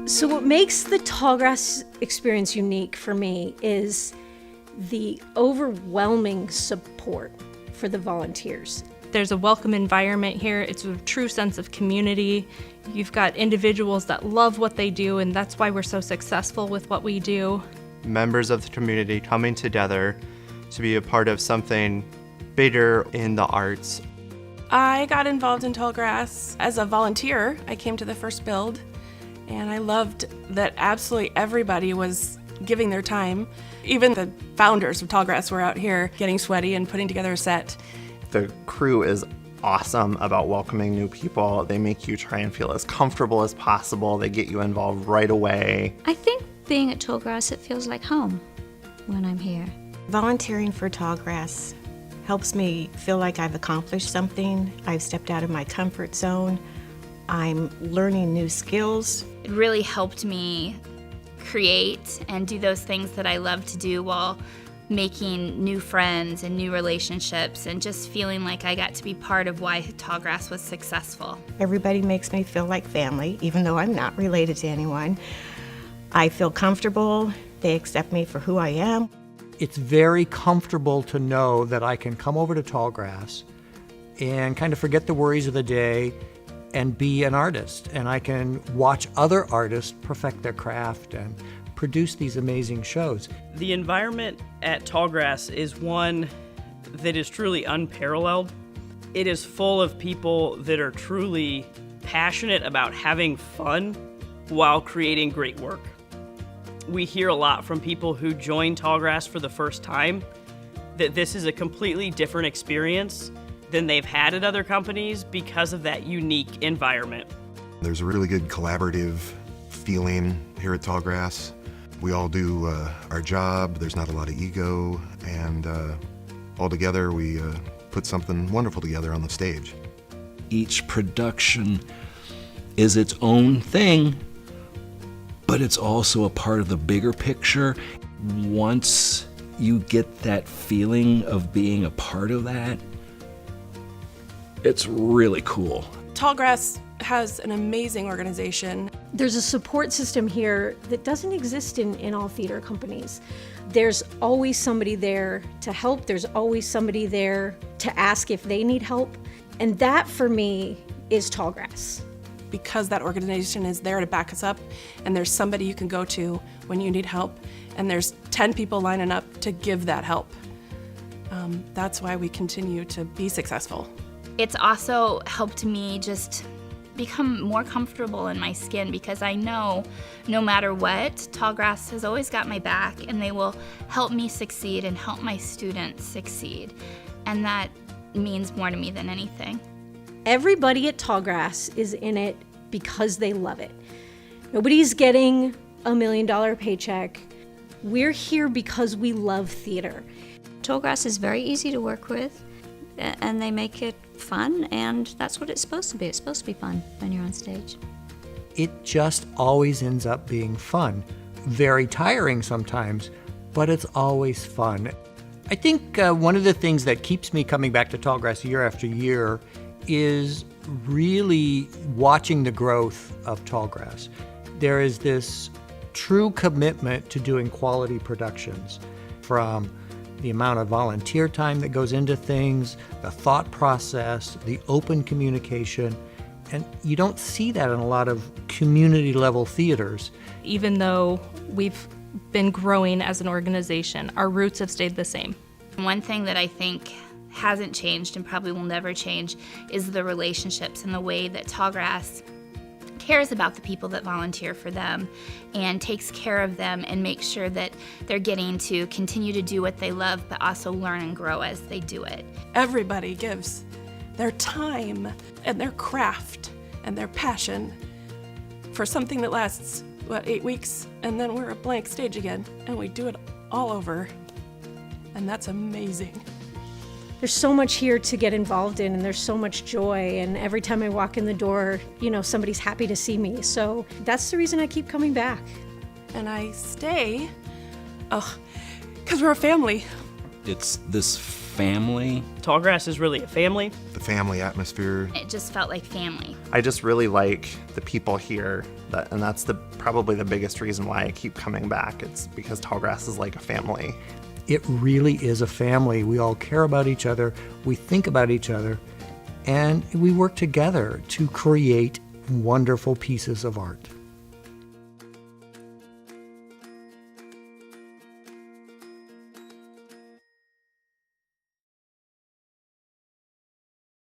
So what makes the Tallgrass experience unique for me is the overwhelming support for the volunteers. There's a welcome environment here. It's a true sense of community. You've got individuals that love what they do, and that's why we're so successful with what we do. Members of the community coming together to be a part of something bigger in the arts. I got involved in Tallgrass as a volunteer. I came to the first build, and I loved that absolutely everybody was giving their time. Even the founders of Tallgrass were out here getting sweaty and putting together a set. The crew is awesome about welcoming new people. They make you try and feel as comfortable as possible. They get you involved right away. I think being at Tallgrass, it feels like home when I'm here. Volunteering for Tallgrass helps me feel like I've accomplished something. I've stepped out of my comfort zone. I'm learning new skills. It really helped me create and do those things that I love to do while making new friends and new relationships and just feeling like I got to be part of why Tallgrass was successful. Everybody makes me feel like family, even though I'm not related to anyone. I feel comfortable. They accept me for who I am. It's very comfortable to know that I can come over to Tallgrass and kind of forget the worries of the day and be an artist. And I can watch other artists perfect their craft and produce these amazing shows. The environment at Tallgrass is one that is truly unparalleled. It is full of people that are truly passionate about having fun while creating great work. We hear a lot from people who join Tallgrass for the first time that this is a completely different experience than they've had at other companies because of that unique environment. There's a really good collaborative feeling here at Tallgrass. We all do our job, there's not a lot of ego, and all together we put something wonderful together on the stage. Each production is its own thing, but it's also a part of the bigger picture. Once you get that feeling of being a part of that, it's really cool. Tallgrass has an amazing organization. There's a support system here that doesn't exist in all theater companies. There's always somebody there to help. There's always somebody there to ask if they need help. And that, for me, is Tallgrass. Because that organization is there to back us up, and there's somebody you can go to when you need help, and there's 10 people lining up to give that help. That's why we continue to be successful. It's also helped me just become more comfortable in my skin because I know no matter what, Tallgrass has always got my back and they will help me succeed and help my students succeed. And that means more to me than anything. Everybody at Tallgrass is in it because they love it. Nobody's getting $1 million paycheck. We're here because we love theater. Tallgrass is very easy to work with, and they make it fun, and that's what it's supposed to be. It's supposed to be fun when you're on stage. It just always ends up being fun. Very tiring sometimes, but it's always fun. I think one of the things that keeps me coming back to Tallgrass year after year is really watching the growth of Tallgrass. There is this true commitment to doing quality productions, from the amount of volunteer time that goes into things, the thought process, the open communication, and you don't see that in a lot of community-level theaters. Even though we've been growing as an organization, our roots have stayed the same. One thing that I think hasn't changed and probably will never change is the relationships and the way that Tallgrass cares about the people that volunteer for them and takes care of them and makes sure that they're getting to continue to do what they love but also learn and grow as they do it. Everybody gives their time and their craft and their passion for something that lasts, 8 weeks, and then we're a blank stage again, and we do it all over, and that's amazing. There's so much here to get involved in, and there's so much joy, and every time I walk in the door, somebody's happy to see me. So that's the reason I keep coming back. And I stay, because we're a family. It's this family. Tallgrass is really a family. The family atmosphere. It just felt like family. I just really like the people here, and that's probably the biggest reason why I keep coming back. It's because Tallgrass is like a family. It really is a family. We all care about each other, we think about each other, and we work together to create wonderful pieces of art.